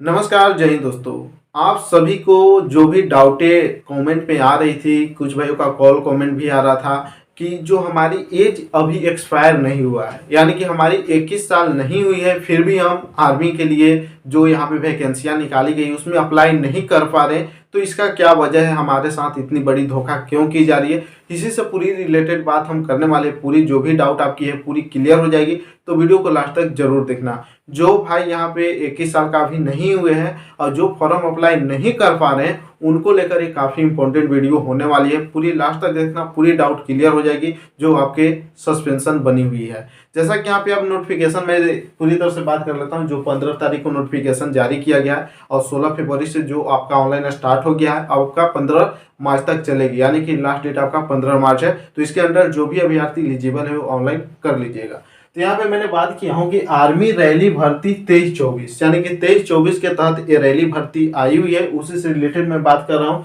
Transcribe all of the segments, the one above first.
नमस्कार, जय हिंद दोस्तों। आप सभी को जो भी डाउटें कमेंट में आ रही थी, कुछ भाइयों का कॉल कमेंट भी आ रहा था कि जो हमारी एज अभी एक्सपायर नहीं हुआ है, यानी कि हमारी 21 साल नहीं हुई है, फिर भी हम आर्मी के लिए जो यहाँ पे वैकेंसियाँ निकाली गई उसमें अप्लाई नहीं कर पा रहे। तो इसका क्या वजह है, हमारे साथ इतनी बड़ी धोखा क्यों की जा रही है, इसी से पूरी रिलेटेड बात हम करने वाले हैं। पूरी जो भी डाउट आपकी है पूरी क्लियर हो जाएगी, तो वीडियो को लास्ट तक जरूर देखना। जो भाई यहाँ पे 21 साल का अभी नहीं हुए हैं और जो फॉर्म अप्लाई नहीं कर पा रहे हैं, उनको लेकर एक काफ़ी इंपॉर्टेंट वीडियो होने वाली है। पूरी लास्ट तक देखना, पूरी डाउट क्लियर हो जाएगी जो आपके सस्पेंशन बनी हुई है। जैसा कि यहाँ पे अब नोटिफिकेशन मैं पूरी तरह से बात कर लेता हूँ। जो 15 तारीख को नोटिफिकेशन जारी किया गया है और 16 फरवरी से जो आपका ऑनलाइन स्टार्ट हो गया है, आपका 15 मार्च तक चलेगी, यानी कि लास्ट डेट आपका 15 मार्च है। तो इसके अंदर जो भी अभ्यर्थी एलिजिबल है वो ऑनलाइन कर लीजिएगा। तो यहाँ पे मैंने बात किया हूँ कि आर्मी रैली भर्ती 23-24, यानी कि 23-24 के तहत ये रैली भर्ती आई हुई है, उसी से रिलेटेड मैं बात कर रहा हूँ।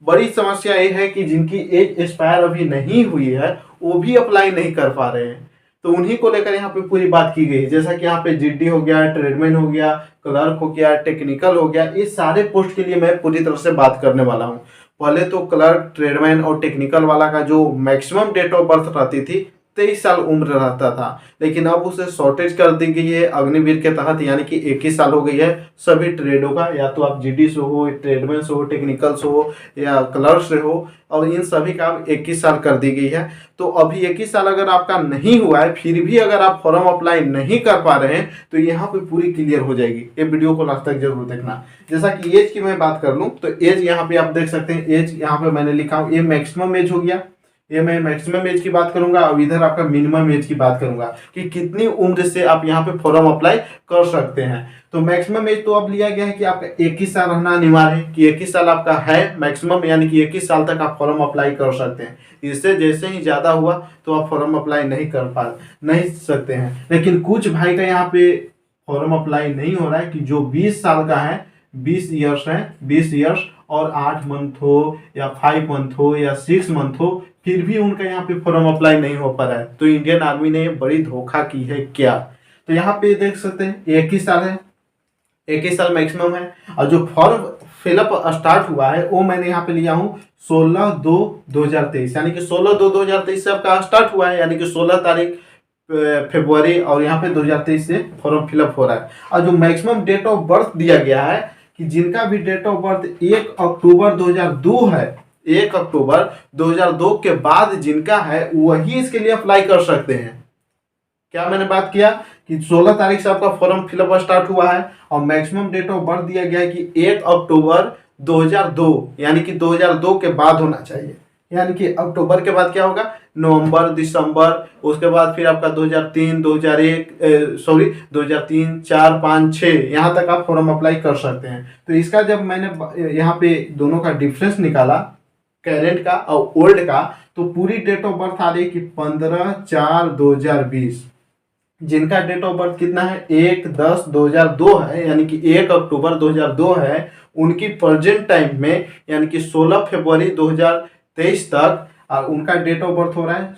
बड़ी समस्या ये है कि जिनकी एज एक्सपायर अभी नहीं हुई है वो भी अप्लाई नहीं कर पा रहे हैं। तो उन्हीं को लेकर यहाँ पे पूरी बात की गई है। जैसा कि यहाँ पे जीडी हो गया, ट्रेडमैन हो गया, क्लर्क हो गया, टेक्निकल हो गया, इस सारे पोस्ट के लिए मैं पूरी तरह से बात करने वाला हूँ। पहले तो क्लर्क, ट्रेडमैन और टेक्निकल वाला का जो मैक्सिमम डेट ऑफ बर्थ रहती थी 23 साल उम्र रहता था, लेकिन अब उसे शॉर्टेज कर दी गई है अग्निवीर के तहत, यानी कि 21 साल हो गई है सभी ट्रेडों का। या तो आप जीडी से हो, ट्रेडमैन से हो, टेक्निकल से हो या क्लर्क से हो, और इन सभी का 21 साल कर दी गई है। तो अभी 21 साल अगर आपका नहीं हुआ है, फिर भी अगर आप फॉर्म अप्लाई नहीं कर पा रहे हैं, तो यहाँ पे पूरी क्लियर हो जाएगी। ये वीडियो को लास्ट तक जरूर देखना। जैसा कि एज की मैं बात कर लूँ तो एज यहाँ पे आप देख सकते हैं। एज यहाँ पे मैंने लिखा हूँ, ये मैक्सिमम एज हो गया, ये मैं मैक्सिमम एज की बात करूंगा। अब इधर आपका मिनिमम एज की बात करूंगा कि कितनी उम्र से आप यहाँ पे फॉर्म अप्लाई कर सकते हैं। तो मैक्सिमम एज तो अब लिया गया है कि आपका 21 साल रहना अनिवार्य है, कि 21 साल आपका है मैक्सिमम, यानी कि 21 साल तक आप फॉर्म अप्लाई कर सकते हैं। इससे जैसे ही ज्यादा हुआ तो आप फॉर्म अप्लाई नहीं सकते हैं। लेकिन कुछ भाई का यहाँ पे फॉर्म अप्लाई नहीं हो रहा है कि जो 20 साल का है, 20 ईयर्स है, 20 ईयर्स और 8 मंथ हो या 5 मंथ हो या 6 मंथ हो, फिर भी उनका यहाँ पे फॉर्म अप्लाई नहीं हो पा रहा है। तो इंडियन आर्मी ने बड़ी धोखा की है क्या। तो यहाँ पे देख सकते हैं 21 साल है, 21 साल मैक्सिमम है। और जो फॉर्म फिलअप स्टार्ट हुआ है वो मैंने यहाँ पे लिया हूँ 16/2/2023, यानी कि 16/2/2023 से आपका स्टार्ट हुआ है, यानी कि 16 तारीख फरवरी, और यहाँ पे 2023 से फॉर्म फिलअप हो रहा है। और जो मैक्सिमम डेट ऑफ बर्थ दिया गया है कि जिनका भी डेट ऑफ बर्थ 1 अक्टूबर 2002 है, 1 अक्टूबर 2002 के बाद जिनका है वही इसके लिए अप्लाई कर सकते हैं। क्या मैंने बात किया कि 16 तारीख से आपका फॉर्म फिलअप स्टार्ट हुआ है और मैक्सिमम डेट ऑफ बर्थ दिया गया है कि 1 अक्टूबर 2002, यानी कि 2002 के बाद होना चाहिए। यानी कि अक्टूबर के बाद क्या होगा, नवंबर, दिसंबर, उसके बाद फिर आपका 2003, 2001 2003, 4, 5, 6 यहाँ तक आप फॉर्म अप्लाई कर सकते हैं। तो इसका जब मैंने यहाँ पे दोनों का डिफरेंस निकाला, करेंट का और ओल्ड का, तो पूरी डेट ऑफ बर्थ आ रही है कि 15/4/2020। जिनका डेट ऑफ बर्थ कितना है, 1/10/2002 है, यानी कि 1 अक्टूबर 2002 है, उनकी प्रेजेंट टाइम में यानी कि 16 फरवरी 2023 तक उनका डेट ऑफ बर्थ हो रहा है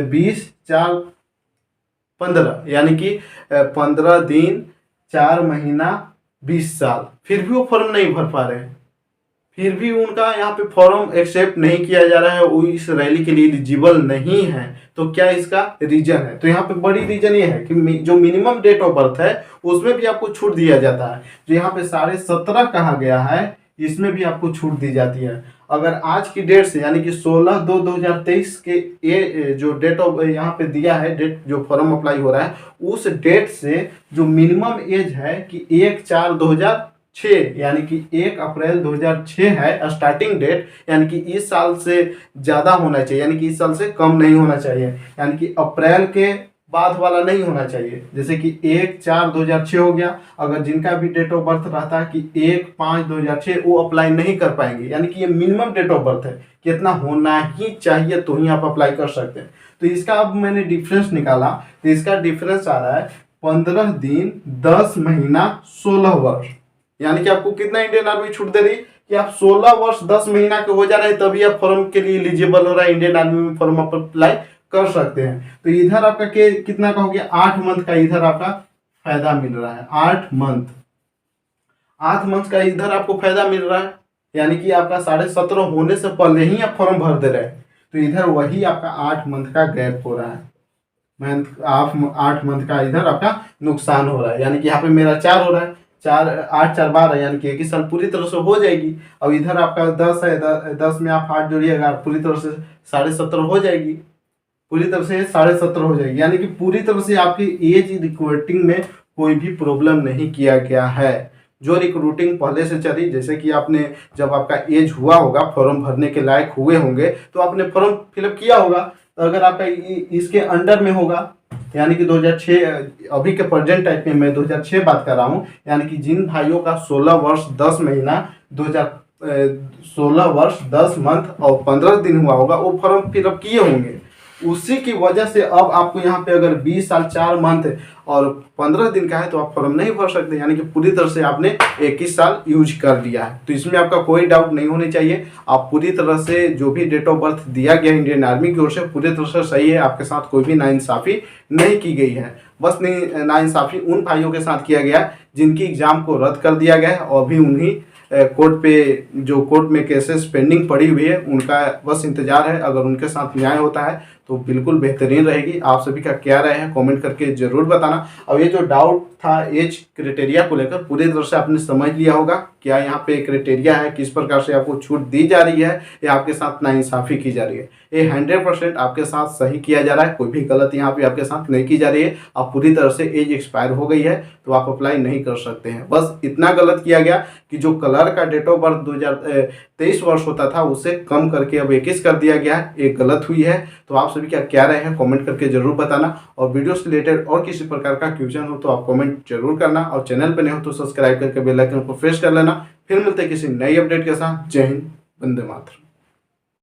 20/4/15, यानी कि 15 दिन 4 महीना 20 साल। फिर भी वो फॉर्म नहीं भर पा रहे हैं, फिर भी उनका यहाँ पे फॉर्म एक्सेप्ट नहीं किया जा रहा है, वो इस रैली के लिए एलिजिबल नहीं है। तो क्या इसका रीजन है, तो यहाँ पे बड़ी रीजन ये है कि जो मिनिमम डेट ऑफ बर्थ है उसमें भी आपको छूट दिया जाता है। जो यहाँ पे 17.5 कहा गया है, इसमें भी आपको छूट दी जाती है। अगर आज की डेट से यानी कि 16/2/2023 के ये जो डेट ऑफ यहाँ पे दिया है, डेट जो फॉर्म अप्लाई हो रहा है, उस डेट से जो मिनिमम एज है कि 1/4/2006, यानी कि 1 अप्रैल 2006 है स्टार्टिंग डेट, यानी कि इस साल से ज़्यादा होना चाहिए, यानी कि इस साल से कम नहीं होना चाहिए, यानी कि अप्रैल के बाद वाला नहीं होना चाहिए। जैसे कि 1/4/2006 हो गया। अगर जिनका भी डेट ऑफ बर्थ रहता है कि 1/5/2006, वो अप्लाई नहीं कर पाएंगे, यानी कि ये मिनिमम डेट ऑफ बर्थ है, कितना होना ही चाहिए तो ही आप अप्लाई कर सकते हैं। तो इसका अब मैंने डिफरेंस निकाला, तो इसका डिफरेंस आ रहा है 15 दिन 10 महीना 16 वर्ष, यानी कि आपको कितना इंडियन आर्मी छूट दे रही है कि आप 16 वर्ष 10 महीना के हो जा रहे हैं, तभी आप फॉर्म के लिए एलिजिबल हो रहा है, इंडियन आर्मी में फॉर्म अप्लाई कर सकते हैं। तो इधर आपका के कितना का हो गया, 8 मंथ का इधर आपका फायदा मिल रहा है, 8 मंथ। 8 मंथ का इधर आपको फायदा मिल रहा है, यानी कि आपका 17.5 होने से पहले ही आप फॉर्म भर दे रहे हैं, तो इधर वही आपका 8 मंथ का गैप हो रहा है। मंथ आप 8 मंथ का इधर आपका नुकसान हो रहा है, यानी कि यहाँ पे मेरा 4 हो रहा है, 4 8 4 12, यानी कि 21 साल पूरी तरह से हो जाएगी। अब इधर आपका 10 है, 10 में आप 8 जोड़िएगा, पूरी तरह से 17.5 हो जाएगी, पूरी तरह से 17.5 हो जाएगी, यानी कि पूरी तरह से आपकी एज रिक्रूटिंग में कोई भी प्रॉब्लम नहीं किया गया है। जो रिक्रूटिंग पहले से चली, जैसे कि आपने जब आपका एज हुआ होगा, फॉर्म भरने के लायक हुए होंगे, तो आपने फॉर्म फिलअप किया होगा, तो अगर आपका इसके अंडर में होगा, यानी कि 2006 अभी के प्रेजेंट टाइप में मैं 2006 बात कर रहा हूँ, यानी कि जिन भाइयों का 16 वर्ष 10 महीना 16 वर्ष 10 मंथ और 15 दिन हुआ होगा, वो फॉर्म फिलअप किए होंगे। उसी की वजह से अब आपको यहाँ पे अगर 20 साल 4 मंथ और 15 दिन का है तो आप फॉर्म नहीं भर सकते, यानी कि पूरी तरह से आपने 21 साल यूज कर लिया है। तो इसमें आपका कोई डाउट नहीं होनी चाहिए, आप पूरी तरह से जो भी डेट ऑफ बर्थ दिया गया इंडियन आर्मी की ओर से पूरी तरह से सही है, आपके साथ कोई भी नाइंसाफ़ी नहीं की गई है। बस नाइंसाफ़ी उन भाइयों के साथ किया गया जिनकी एग्जाम को रद्द कर दिया गया है और भी उन्हीं कोर्ट पे जो कोर्ट में केसेस पेंडिंग पड़ी हुई है उनका बस इंतजार है। अगर उनके साथ न्याय होता है तो बिल्कुल बेहतरीन रहेगी। आप सभी का क्या राय है कमेंट करके जरूर बताना। अब ये जो डाउट था एज क्राइटेरिया को लेकर पूरी तरह से आपने समझ लिया होगा, क्या यहाँ पे क्राइटेरिया है, किस प्रकार से आपको छूट दी जा रही है या आपके साथ नाइंसाफ़ी की जा रही है। ये 100% आपके साथ सही किया जा रहा है, कोई भी गलत यहाँ पे आपके साथ नहीं की जा रही है। अब पूरी तरह से एज एक्सपायर हो गई है तो आप अप्लाई नहीं कर सकते हैं। बस इतना गलत किया गया कि जो कलर का डेट ऑफ बर्थ 2023 वर्ष होता था उसे कम करके अब 21 कर दिया गया है, एक गलत हुई है। तो आप सभी का क्या राय है कमेंट करके जरूर बताना, और वीडियो से रिलेटेड और किसी प्रकार का क्वेश्चन हो तो आप कमेंट जरूर करना, और चैनल पर नहीं हो तो सब्सक्राइब करके बेल आइकन को प्रेस कर लेना। फिर मिलते हैं किसी नई अपडेट के साथ। जय हिंद, वंदे मातरम।